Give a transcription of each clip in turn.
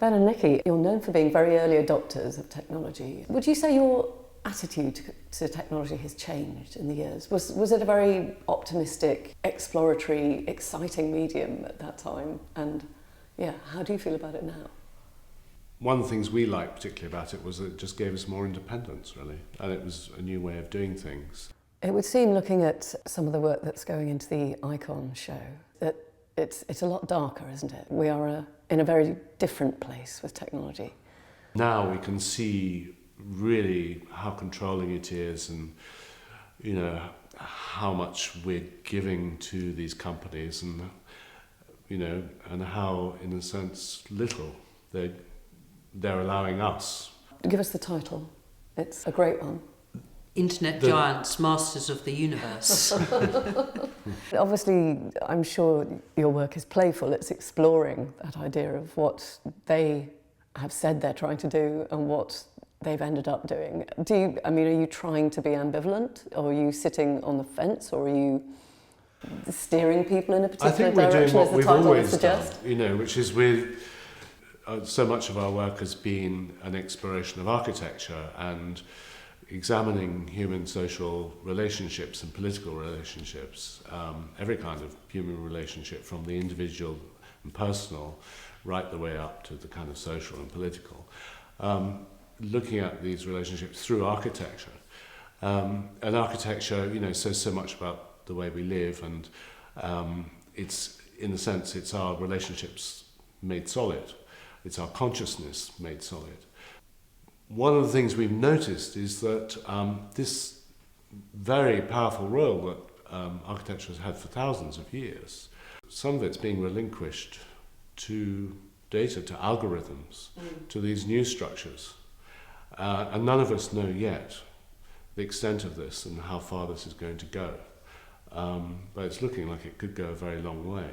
Ben and Nikki, you're known for being very early adopters of technology. Would you say your attitude to technology has changed in the years? Was it a very optimistic, exploratory, exciting medium at that time? And yeah, how do you feel about it now? One of the things we liked particularly about it was that it just gave us more independence, really, and it was a new way of doing things. It would seem, looking at some of the work that's going into the Ikon show, that it's a lot darker, isn't it? We are in a very different place with technology. Now we can see really how controlling it is, and you know how much we're giving to these companies, and you know, and how in a sense little they're allowing us. Give us the title. It's a great one. Internet Giants, Masters of the Universe. Obviously, I'm sure your work is playful. It's exploring that idea of what they have said they're trying to do and what they've ended up doing. Are you trying to be ambivalent, or are you sitting on the fence, or are you steering people in a particular direction, as the title would suggest? Done, you know, which is so much of our work has been an exploration of architecture and examining human social relationships and political relationships, every kind of human relationship, from the individual and personal right the way up to the kind of social and political, looking at these relationships through architecture. And architecture, you know, says so much about the way we live, and it's, in a sense, it's our relationships made solid. It's our consciousness made solid. One of the things we've noticed is that this very powerful role that architecture has had for thousands of years, some of it's being relinquished to data, to algorithms, to these new structures. And none of us know yet the extent of this and how far this is going to go. But it's looking like it could go a very long way.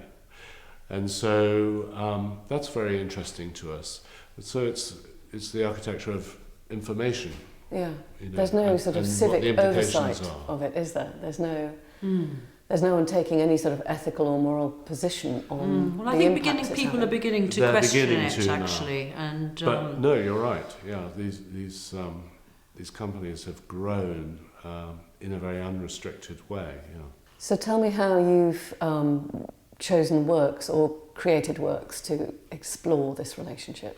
And so that's very interesting to us. So it's the architecture of information. Yeah, you know, there's no sort of civic oversight of it, is there? There's no one taking any sort of ethical or moral position on well, I think people are beginning to question it, actually. And but no, you're right. Yeah, these companies have grown in a very unrestricted way. Yeah. So tell me how you've chosen works or created works to explore this relationship.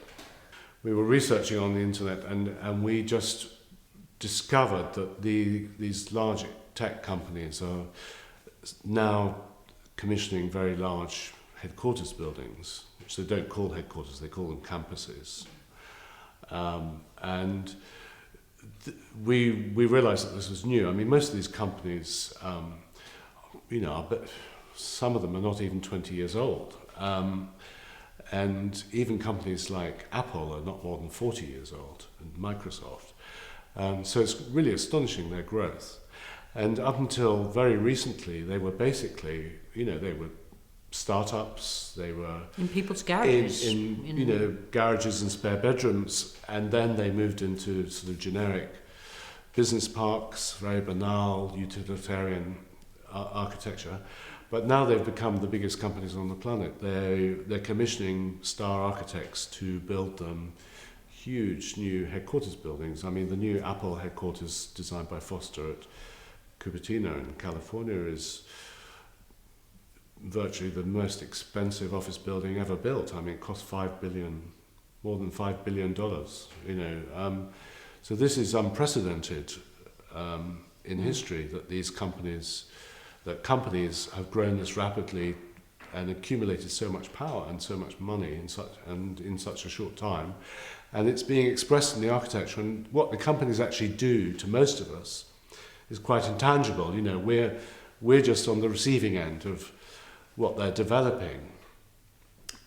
We were researching on the internet, and we just discovered that these large tech companies are now commissioning very large headquarters buildings, which they don't call headquarters, they call them campuses. And we realized that this was new. I mean, most of these companies, you know, but some of them are not even 20 years old. And even companies like Apple are not more than 40 years old, and Microsoft. So it's really astonishing, their growth. And up until very recently, they were basically, you know, they were startups, they were in people's garages, in you know, garages and spare bedrooms, and then they moved into sort of generic business parks, very banal, utilitarian architecture. But now they've become the biggest companies on the planet. They're commissioning star architects to build them huge new headquarters buildings. I mean, the new Apple headquarters designed by Foster at Cupertino in California is virtually the most expensive office building ever built. I mean, it cost more than $5 billion, you know. So this is unprecedented in history, that companies have grown this rapidly and accumulated so much power and so much money in such a short time. And it's being expressed in the architecture, and what the companies actually do to most of us is quite intangible. You know, we're just on the receiving end of what they're developing.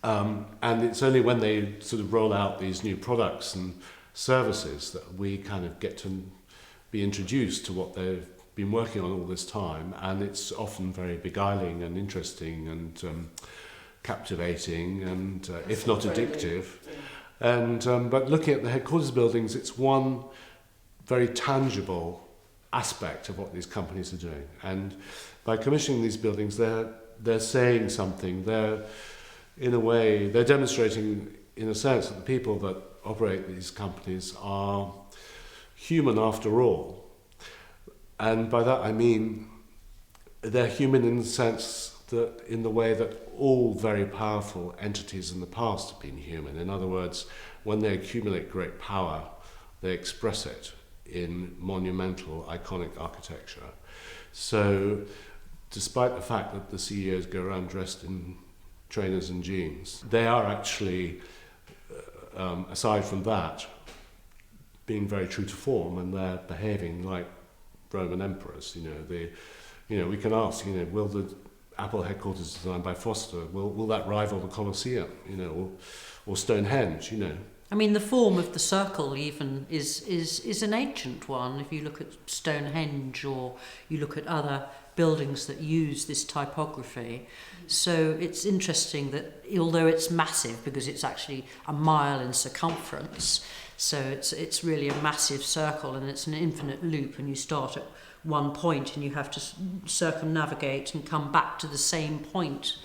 And it's only when they sort of roll out these new products and services that we kind of get to be introduced to what they've been working on all this time, and it's often very beguiling and interesting and captivating and if not addictive. Yeah. And but looking at the headquarters buildings, it's one very tangible aspect of what these companies are doing. And by commissioning these buildings, they're saying something. They're, in a way, they're demonstrating in a sense, that the people that operate these companies are human after all. And by that I mean they're human in the sense that, in the way that all very powerful entities in the past have been human. In other words, when they accumulate great power, they express it in monumental, iconic architecture. So, despite the fact that the CEOs go around dressed in trainers and jeans, they are actually, aside from that, being very true to form, and they're behaving like Roman emperors. We can ask, will the Apple headquarters designed by Foster, will that rival the Colosseum, or Stonehenge, I mean, the form of the circle even is an ancient one. If you look at Stonehenge, or you look at other buildings that use this typography. So it's interesting that although it's massive, because it's actually a mile in circumference, so it's really a massive circle, and it's an infinite loop, and you start at one point and you have to circumnavigate and come back to the same point.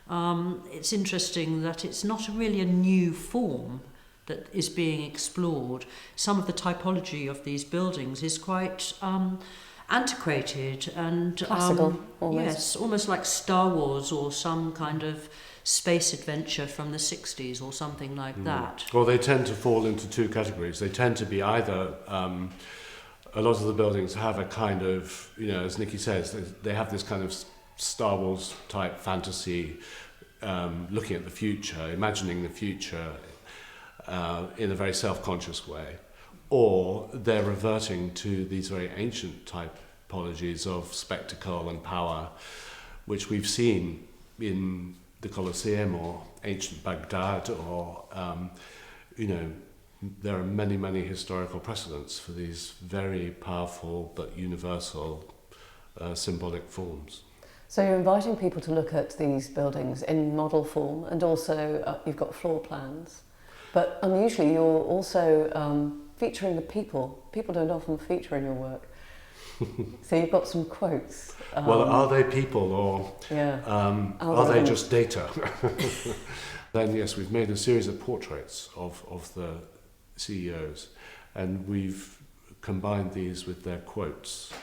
It's interesting that it's not really a new form that is being explored. Some of the typology of these buildings is quite antiquated and classical, almost. Yes, almost like Star Wars or some kind of space adventure from the 60s or something like that. Well, they tend to fall into two categories. They tend to be either a lot of the buildings have a kind of, as Nikki says, they have this kind of Star Wars type fantasy, looking at the future, imagining the future in a very self-conscious way, or they're reverting to these very ancient typologies of spectacle and power, which we've seen in the Colosseum or ancient Baghdad, or there are many, many historical precedents for these very powerful but universal symbolic forms. So you're inviting people to look at these buildings in model form, and also you've got floor plans. But unusually you're also featuring the people. People don't often feature in your work. So you've got some quotes. Well, are they people, or are they just data? Then yes, we've made a series of portraits of the CEOs, and we've combined these with their quotes.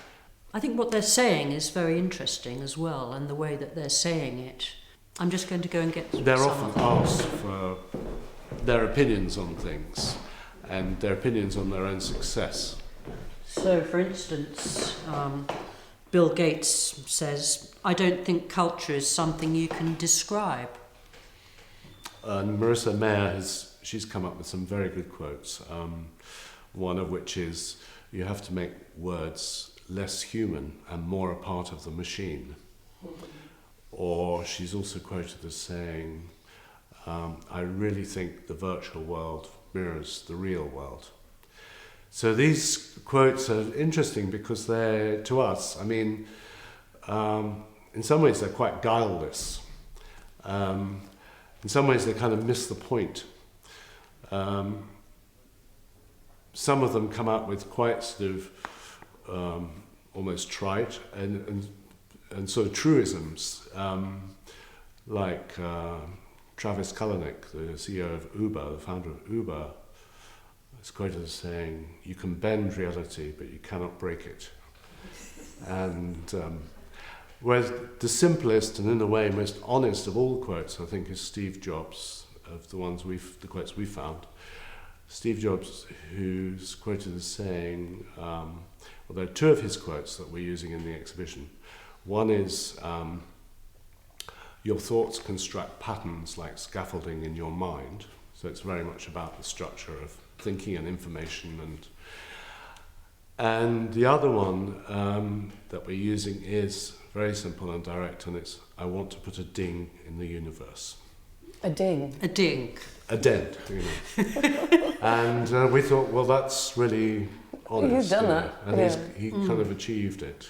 I think what they're saying is very interesting as well, and the way that they're saying it. I'm just going to go and get They're some often of them. asked for their opinions on things, and their opinions on their own success. So, for instance, Bill Gates says, "I don't think culture is something you can describe." And Marissa Mayer she's come up with some very good quotes. One of which is, "You have to make words less human and more a part of the machine." Or she's also quoted as saying, "I really think the virtual world mirrors the real world." So these quotes are interesting because they're, to us, in some ways they're quite guileless. In some ways they kind of miss the point. Some of them come out with quite sort of almost trite and sort of truisms, like Travis Kalanick, the CEO of Uber, the founder of Uber, is quoted as saying, "You can bend reality, but you cannot break it." And whereas the simplest and in a way most honest of all quotes, I think, is Steve Jobs, of the quotes we found. Steve Jobs, who's quoted as saying, well, there are two of his quotes that we're using in the exhibition. One is, "Your thoughts construct patterns like scaffolding in your mind." So it's very much about the structure of thinking and information. And the other one that we're using is very simple and direct, and it's, "I want to put a ding in the universe." A ding? A ding. A dent, And we thought, well, that's really honest. He's done that. And he kind of achieved it.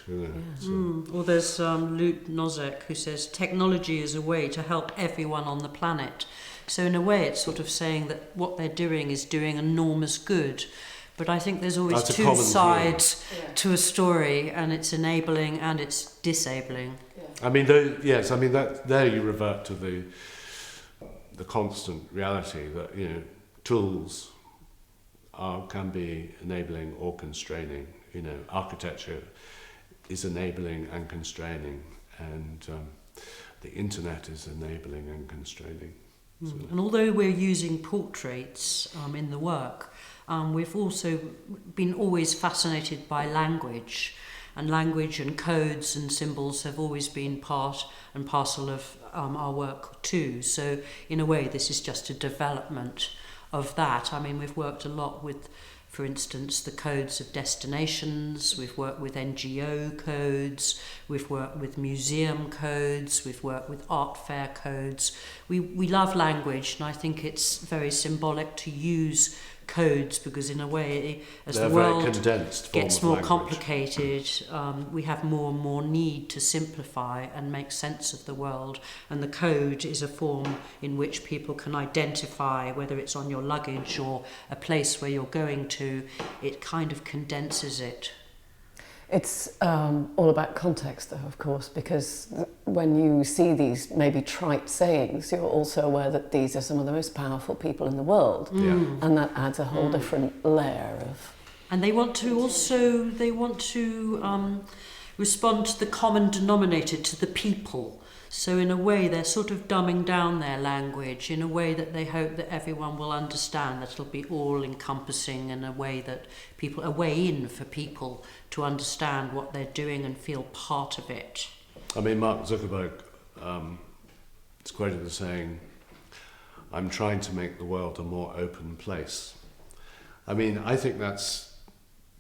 So. Well, there's Luke Nozek who says, "Technology is a way to help everyone on the planet." So in a way it's sort of saying that what they're doing is doing enormous good. But I think there's always two sides to a story, and it's enabling and it's disabling. Yeah. There you revert to the the constant reality that, you know, tools can be enabling or constraining. You know, architecture is enabling and constraining, and the internet is enabling and constraining. So. And although we're using portraits in the work, we've also been always fascinated by language, and language and codes and symbols have always been part and parcel of our work too. So in a way, this is just a development of that. I mean, we've worked a lot with, for instance, the codes of destinations, we've worked with NGO codes, we've worked with museum codes, we've worked with art fair codes. We love language, and I think it's very symbolic to use codes, because in a way, as the world gets more complicated, we have more and more need to simplify and make sense of the world, and the code is a form in which people can identify whether it's on your luggage or a place where you're going to. It kind of condenses it. It's all about context, though, of course, because when you see these maybe trite sayings, you're also aware that these are some of the most powerful people in the world, and that adds a whole different layer of. And they want to respond to the common denominator, to the people. So in a way, they're sort of dumbing down their language in a way that they hope that everyone will understand, that it'll be all-encompassing, in a way in for people to understand what they're doing and feel part of it. I mean, Mark Zuckerberg is quoted as saying, "I'm trying to make the world a more open place." I mean, I think that's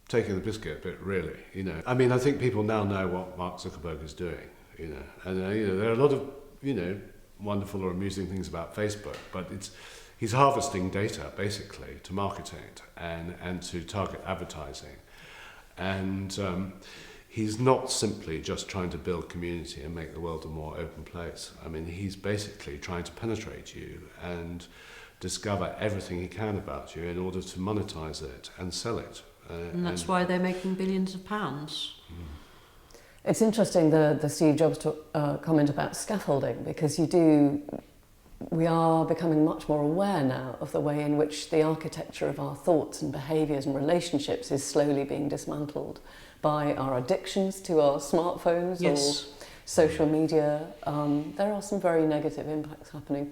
taking the biscuit a bit, really. You know, I mean, I think people now know what Mark Zuckerberg is doing. You know, and you know, there are a lot of, you know, wonderful or amusing things about Facebook, but he's harvesting data basically to market it and to target advertising, and he's not simply just trying to build community and make the world a more open place. I mean, he's basically trying to penetrate you and discover everything he can about you in order to monetize it and sell it. And that's why they're making billions of pounds. It's interesting, the Steve Jobs comment about scaffolding, because we are becoming much more aware now of the way in which the architecture of our thoughts and behaviours and relationships is slowly being dismantled by our addictions to our smartphones or social media. There are some very negative impacts happening.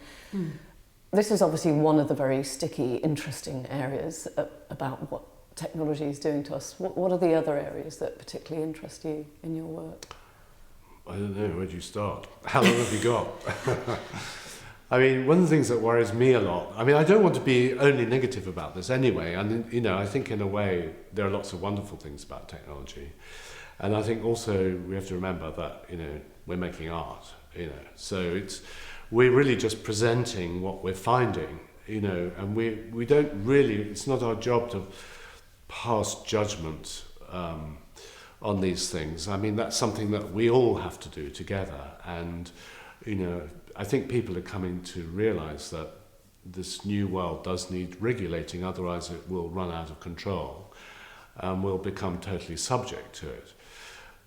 This is obviously one of the very sticky, interesting areas about what technology is doing to us. What are the other areas that particularly interest you in your work? I don't know, where do you start? How long have you got? I mean, one of the things that worries me a lot, I mean, I don't want to be only negative about this anyway, and you know, I think in a way there are lots of wonderful things about technology, and I think also we have to remember that, you know, we're making art, you know, so we're really just presenting what we're finding, you know, and we don't really, it's not our job to pass judgment on these things. I mean, that's something that we all have to do together, and you know, I think people are coming to realise that this new world does need regulating, otherwise it will run out of control and we'll become totally subject to it.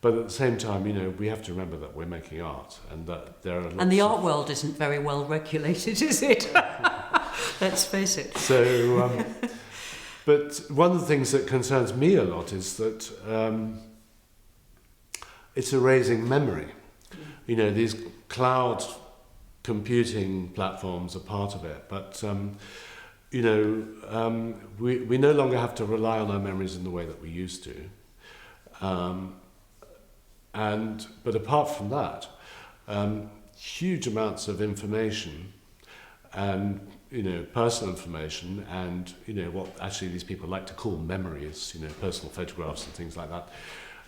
But at the same time, you know, we have to remember that we're making art, and that there are lots and the art world isn't very well regulated, is it? Let's face it. So but one of the things that concerns me a lot is that it's erasing memory. You know, these cloud computing platforms are part of it, but you know, we no longer have to rely on our memories in the way that we used to. But apart from that, huge amounts of information and, you know, personal information and, you know, what actually these people like to call memories, you know, personal photographs and things like that.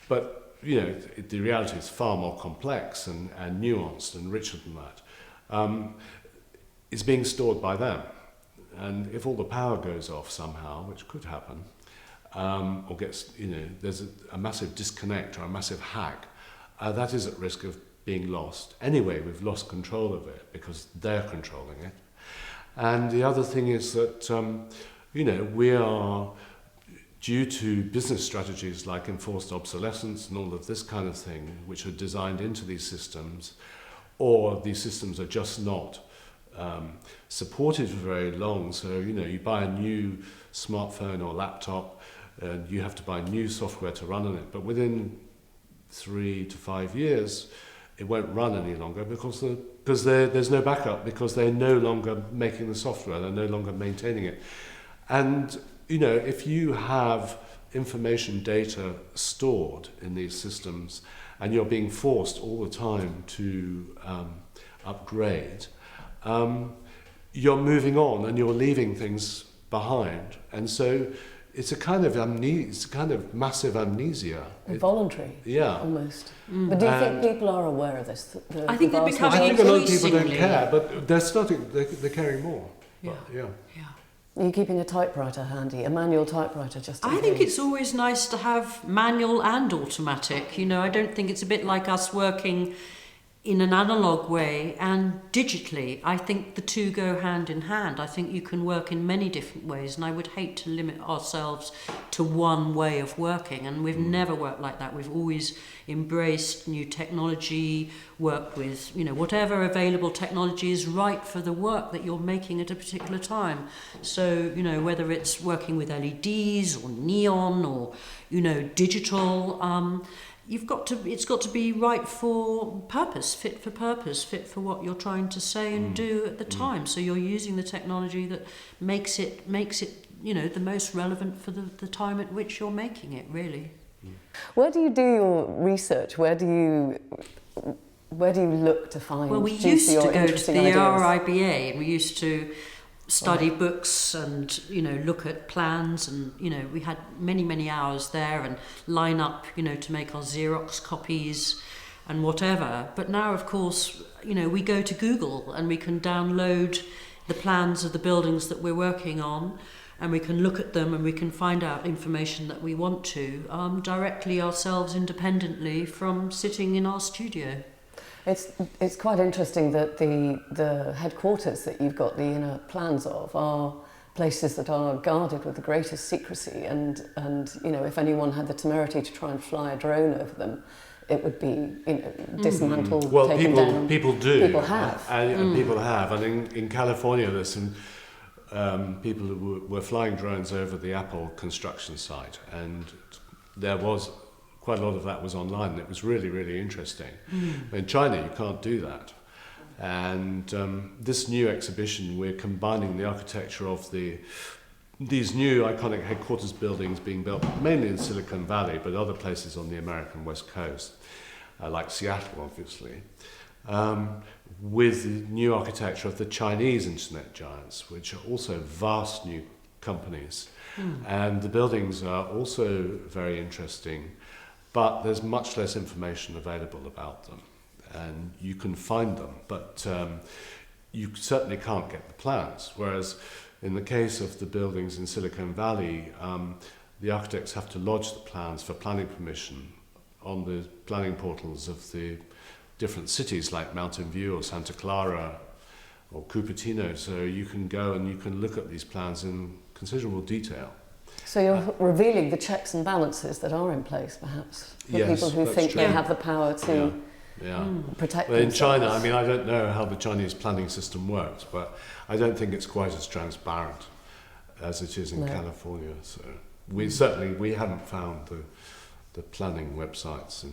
But, you know, the reality is far more complex and nuanced and richer than that. It's being stored by them. And if all the power goes off somehow, which could happen, or gets, you know, there's a massive disconnect or a massive hack, that is at risk of being lost. Anyway, we've lost control of it because they're controlling it. And the other thing is that, you know, we are, due to business strategies like enforced obsolescence and all of this kind of thing, which are designed into these systems, or these systems are just not supported for very long. So, you buy a new smartphone or laptop and you have to buy new software to run on it. But within 3 to 5 years, it won't run any longer because there's no backup, because they're no longer making the software, they're no longer maintaining it. And, if you have information data stored in these systems and you're being forced all the time to upgrade, you're moving on and you're leaving things behind. And so it's a kind of massive amnesia. Voluntary, Yeah. almost. But do you think people are aware of this? I think they're I becoming think a lot of people don't increasingly- care, but they're caring more. But, yeah. Are you keeping a typewriter handy, a manual typewriter just in I think case? it's always nice to have manual and automatic. I don't think it's a bit like us working in an analogue way and digitally. I think the two go hand in hand. I think you can work in many different ways, and I would hate to limit ourselves to one way of working, and we've never worked like that. We've always embraced new technology, worked with whatever available technology is right for the work that you're making at a particular time. So whether it's working with LEDs or neon or digital, it's got to be right for purpose, fit for what you're trying to say and do at the time. So you're using the technology that makes it the most relevant for the time at which you're making it, really. Where do you do your research? Where do you look to find Well, we juicy used to or go to interesting the ideas? RIBA, and we used to study books and look at plans, and we had many hours there and line up to make our Xerox copies and whatever. But now, of course, we go to Google and we can download the plans of the buildings that we're working on, and we can look at them and we can find out information that we want to directly ourselves, independently from sitting in our studio. It's quite interesting that the headquarters that you've got the inner plans of are places that are guarded with the greatest secrecy, and if anyone had the temerity to try and fly a drone over them, it would be dismantled, Well, taken down. people do. People have. And people have. And in California, there's some people who were flying drones over the Apple construction site, and there was quite a lot of that was online, and it was really, really interesting. In China, you can't do that. And this new exhibition, we're combining the architecture of these new iconic headquarters buildings being built mainly in Silicon Valley, but other places on the American West Coast, like Seattle, obviously, with the new architecture of the Chinese internet giants, which are also vast new companies. And the buildings are also very interesting, but there's much less information available about them, and you can find them, but you certainly can't get the plans. Whereas in the case of the buildings in Silicon Valley, the architects have to lodge the plans for planning permission on the planning portals of the different cities like Mountain View or Santa Clara or Cupertino. So you can go and you can look at these plans in considerable detail. So you're revealing the checks and balances that are in place, perhaps, for Yes, people who that's think they true. have the power to protect Well, in themselves. China, I mean, I don't know how the Chinese planning system works, but I don't think it's quite as transparent as it is in California. So we haven't found the planning websites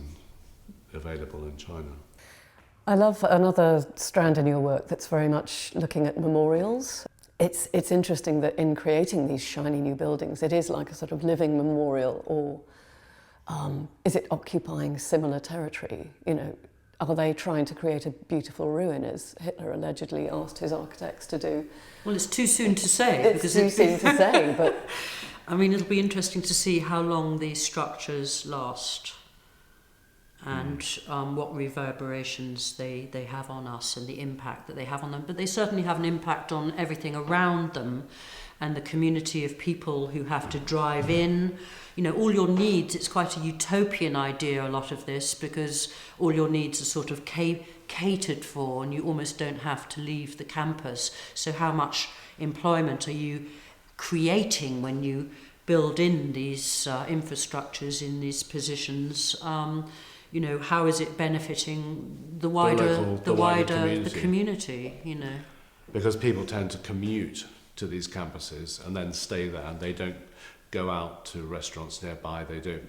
available in China. I love another strand in your work that's very much looking at memorials. It's interesting that in creating these shiny new buildings, it is like a sort of living memorial, or is it occupying similar territory? Are they trying to create a beautiful ruin, as Hitler allegedly asked his architects to do? Well, it's too soon to say. It's too soon to say, but I mean, it'll be interesting to see how long these structures last, and what reverberations they have on us and the impact that they have on them. But they certainly have an impact on everything around them and the community of people who have to drive in. All your needs, it's quite a utopian idea, a lot of this, because all your needs are sort of catered for and you almost don't have to leave the campus. So how much employment are you creating when you build in these infrastructures in these positions? How is it benefiting the wider community. community? because people tend to commute to these campuses and then stay there, and they don't go out to restaurants nearby, they don't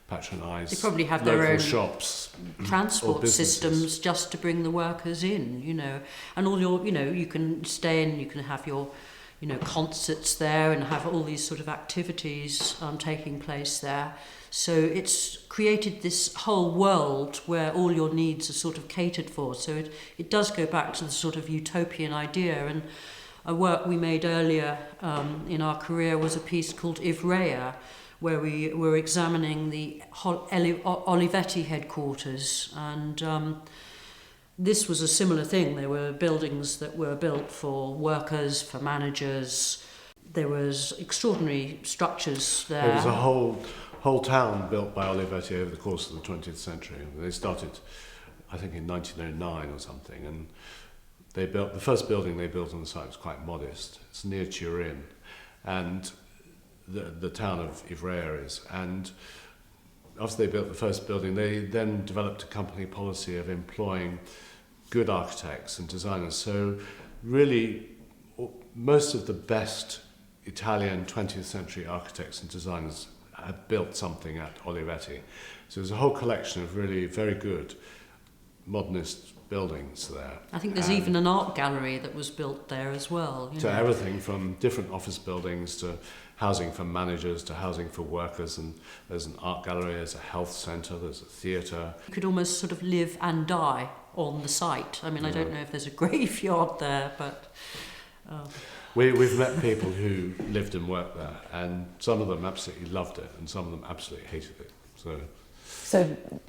patronise They probably have local their own shops or transport businesses. systems just to bring the workers in, you know, and all your, you know, you can stay and you can have your, you know, concerts there and have all these sort of activities taking place there. So it's created this whole world where all your needs are sort of catered for. So it does go back to the sort of utopian idea. And a work we made earlier in our career was a piece called Ivrea, where we were examining the Olivetti headquarters. And this was a similar thing. There were buildings that were built for workers, for managers. There was extraordinary structures there. There was a whole town built by Olivetti over the course of the 20th century. They started, I think, in 1909 or something, and they built the first building they built on the site was quite modest. It's near Turin, and the town of Ivrea is. And after they built the first building, they then developed a company policy of employing good architects and designers. So really, most of the best Italian 20th century architects and designers had built something at Olivetti. So there's a whole collection of really very good modernist buildings there. I think there's even an art gallery that was built there as well. You to know. everything from different office buildings to housing for managers to housing for workers, and there's an art gallery, there's a health centre, there's a theatre. You could almost sort of live and die on the site. I mean, I don't know if there's a graveyard there, but... We've met people who lived and worked there, and some of them absolutely loved it, and some of them absolutely hated it. So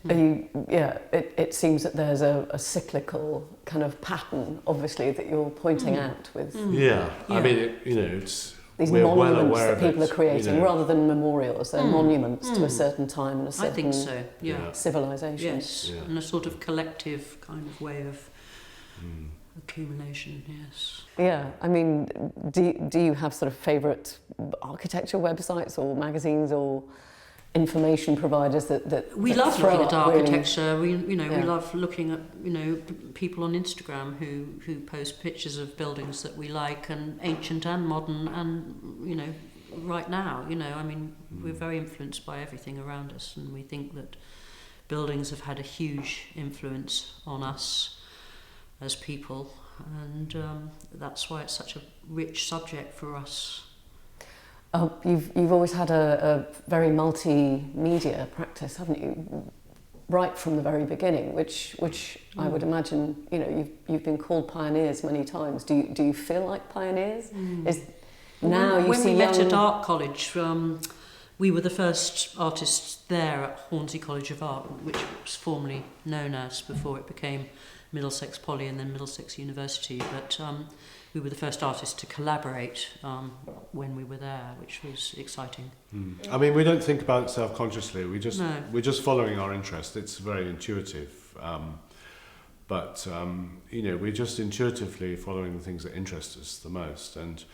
are you, yeah, it seems that there's a cyclical kind of pattern, obviously, that you're pointing out with Yeah, I mean, these we're well monuments aware that people of are creating, rather than memorials. They're monuments to a certain time and a I certain think so, yeah. civilization. Yes, and a sort of collective kind of way of accumulation, yes. Yeah, I mean, do you have sort of favourite architecture websites or magazines or information providers that we that love throw looking at up really- architecture. We we Yeah. love looking at people on Instagram who post pictures of buildings that we like, and ancient and modern, and right now. I mean, we're very influenced by everything around us, and we think that buildings have had a huge influence on us as people, and that's why it's such a rich subject for us. You've always had a very multimedia practice, haven't you? Right from the very beginning, which I would imagine, you've been called pioneers many times. Do you feel like pioneers? When we met at art college, we were the first artists there at Hornsey College of Art, which was formerly known as, before it became Middlesex Poly and then Middlesex University, but we were the first artists to collaborate when we were there, which was exciting. I mean, we don't think about it self-consciously. No. We're just following our interest. It's very intuitive, but we're just intuitively following the things that interest us the most. And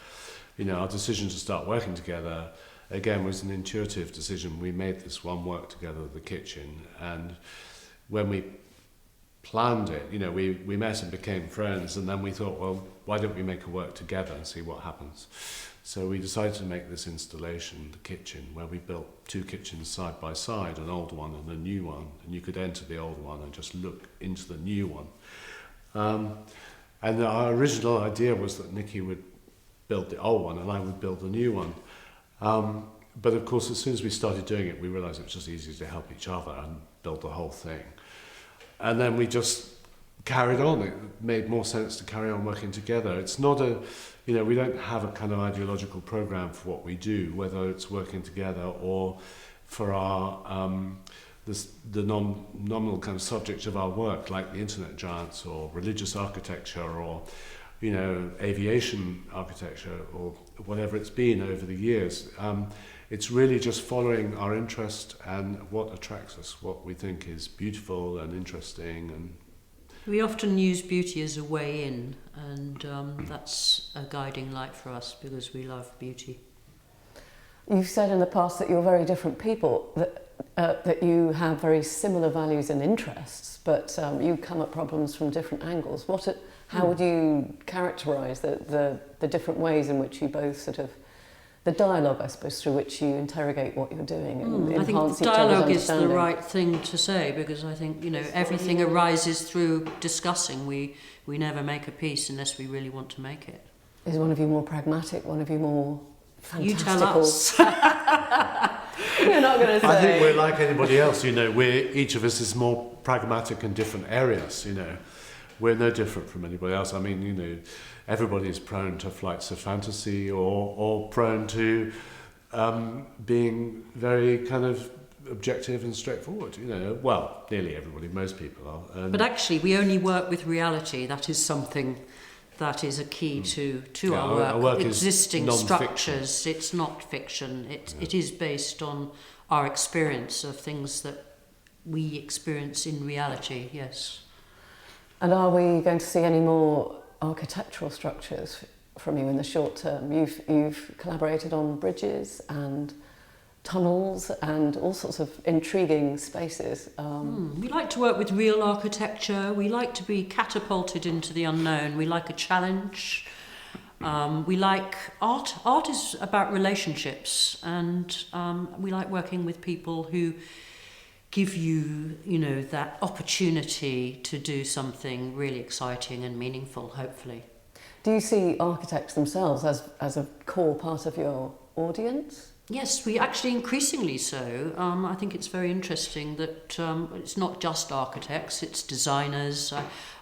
our decision to start working together again was an intuitive decision. We made this one work together, the kitchen, and when we planned it, we met and became friends, and then we thought, well, why don't we make a work together and see what happens? So we decided to make this installation, the kitchen, where we built two kitchens side by side, an old one and a new one, and you could enter the old one and just look into the new one. And our original idea was that Nikki would build the old one and I would build the new one. But of course, as soon as we started doing it, we realized it was just easier to help each other and build the whole thing. And then we just carried on. It made more sense to carry on working together. It's not we don't have a kind of ideological program for what we do, whether it's working together or for our the nominal kind of subject of our work, like the internet giants or religious architecture or aviation architecture or whatever it's been over the years. It's really just following our interest and what attracts us, what we think is beautiful and interesting. And we often use beauty as a way in, and that's a guiding light for us because we love beauty. You've said in the past that you're very different people, that you have very similar values and interests, but you come at problems from different angles. How would you characterise the different ways in which you both sort of, the dialogue, I suppose, through which you interrogate what you're doing and I enhance think each other's dialogue is the understanding? right thing to say, because I think, you know, everything arises through discussing. We never make a piece unless we really want to make it. Is one of you more pragmatic, one of you more You fantastical? tell us. You're not going to say. I think we're like anybody else, you know, each of us is more pragmatic in different areas, you know. We're no different from anybody else. I mean, you know, everybody is prone to flights of fantasy or prone to being very kind of objective and straightforward, you know. Well, nearly everybody, most people are. And But actually, we only work with reality. That is something that is a key to Yeah, our work. our work is Existing non-fiction. structures, it's not fiction. It is based on our experience of things that we experience in reality, yes. And are we going to see any more architectural structures from you in the short term? You've collaborated on bridges and tunnels and all sorts of intriguing spaces. We like to work with real architecture. We like to be catapulted into the unknown. We like a challenge. We like art. Art is about relationships, and we like working with people who give you, you know, that opportunity to do something really exciting and meaningful, hopefully. Do you see architects themselves as a core part of your audience? Yes, we actually increasingly so. I think it's very interesting that it's not just architects, it's designers.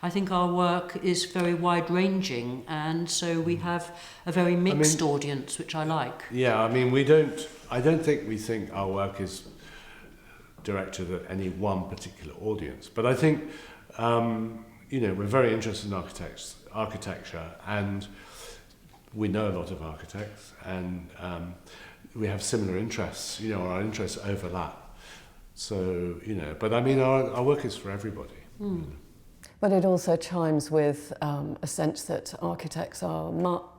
I think our work is very wide-ranging, and so we have a very mixed audience, which I like. yeah, I mean, I don't think we think our work is directed at any one particular audience, but I think, you know, we're very interested in architecture, and we know a lot of architects, and we have similar interests, you know, our interests overlap. So, you know, but I mean, our work is for everybody. But it also chimes with a sense that architects are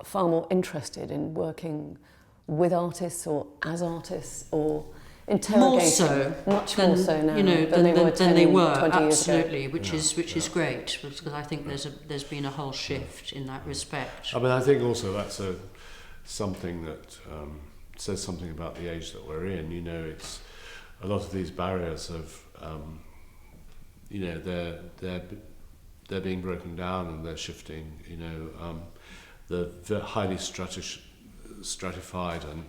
far more interested in working with artists or as artists or interrogating. More so, much more so now, you know, than they were 10, 20 years ago. absolutely, which is great, because I think there's been a whole shift in that respect. I mean, I think also that's something that says something about the age that we're in. You know, it's a lot of these barriers of, you know, they're being broken down and they're shifting. You know, the highly stratified and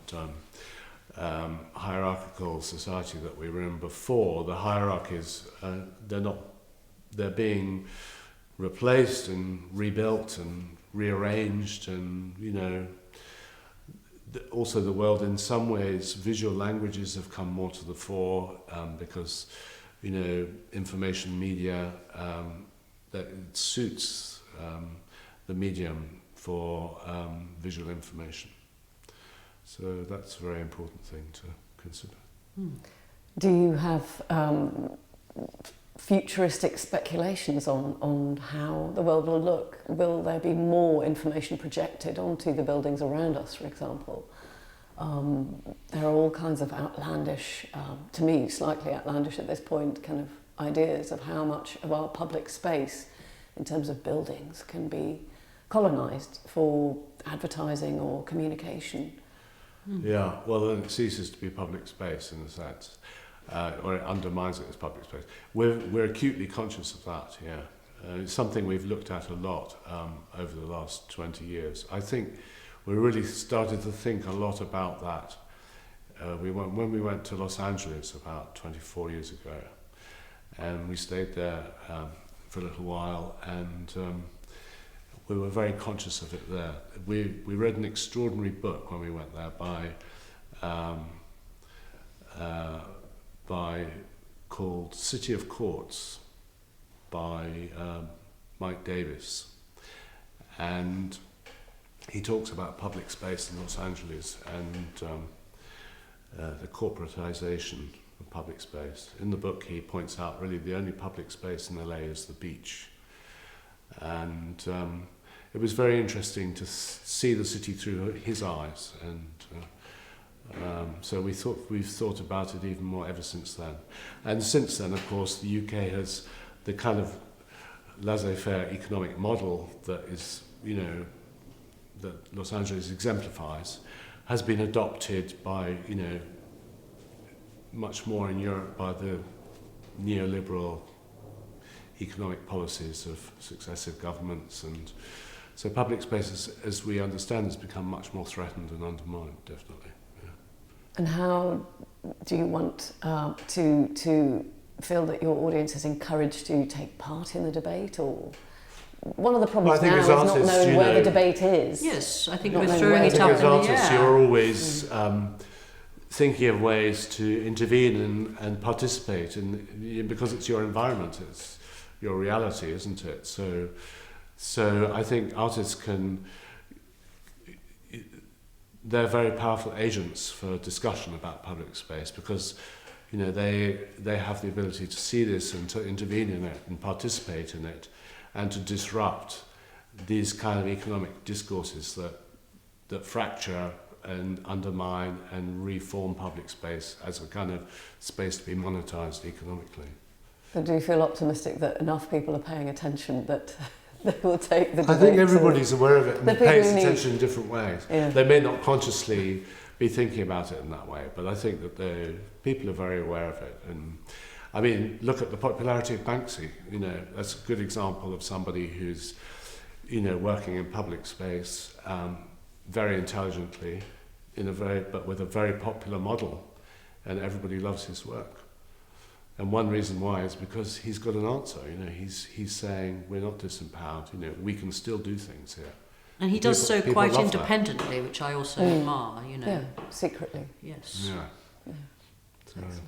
hierarchical society that we were in before, the hierarchies, they're being replaced and rebuilt and rearranged, and, you know, also the world, in some ways, visual languages have come more to the fore because, you know, information media, that it suits the medium for visual information. So that's a very important thing to consider. Do you have futuristic speculations on how the world will look? Will there be more information projected onto the buildings around us, for example? There are all kinds of outlandish, to me slightly outlandish at this point, kind of ideas of how much of our public space in terms of buildings can be colonised for advertising or communication. Yeah, well, then it ceases to be public space in a sense, or it undermines it as public space. We're acutely conscious of that, yeah. It's something we've looked at a lot over the last 20 years. I think we really started to think a lot about that. When we went to Los Angeles about 24 years ago, and we stayed there for a little while, and we were very conscious of it there. We read an extraordinary book when we went there called City of Courts by Mike Davis, and he talks about public space in Los Angeles and the corporatization of public space. In the book he points out really the only public space in LA is the beach, and it was very interesting to see the city through his eyes, and so we've thought about it even more ever since then. And since then, of course, the UK has the kind of laissez-faire economic model that is, that Los Angeles exemplifies, has been adopted by, much more in Europe by the neoliberal economic policies of successive governments, and so public space, as we understand, has become much more threatened and undermined, definitely. Yeah. And how do you want to feel that your audience is encouraged to take part in the debate, or one of the problems now is not knowing where the debate is? Yes, I think Not we're knowing throwing where it to up go. in the As artists, air. you're always thinking of ways to intervene and participate, because it's your environment, it's your reality, isn't it? So I think artists they're very powerful agents for discussion about public space, because they have the ability to see this and to intervene in it and participate in it, and to disrupt these kind of economic discourses that fracture and undermine and reform public space as a kind of space to be monetized economically. But do you feel optimistic that enough people are paying attention that they will take the debate? I think everybody's aware of it the and people pays who need- attention in different ways. Yeah. They may not consciously be thinking about it in that way, but I think that the people are very aware of it. And I mean, look at the popularity of Banksy. That's a good example of somebody who's, working in public space very intelligently, but with a very popular model, and everybody loves his work. And one reason why is because he's got an answer. He's saying we're not disempowered. We can still do things here. And he does so People quite love that. independently, which I also admire, Yeah, secretly. Yes. Yeah. Yeah. So, Excellent.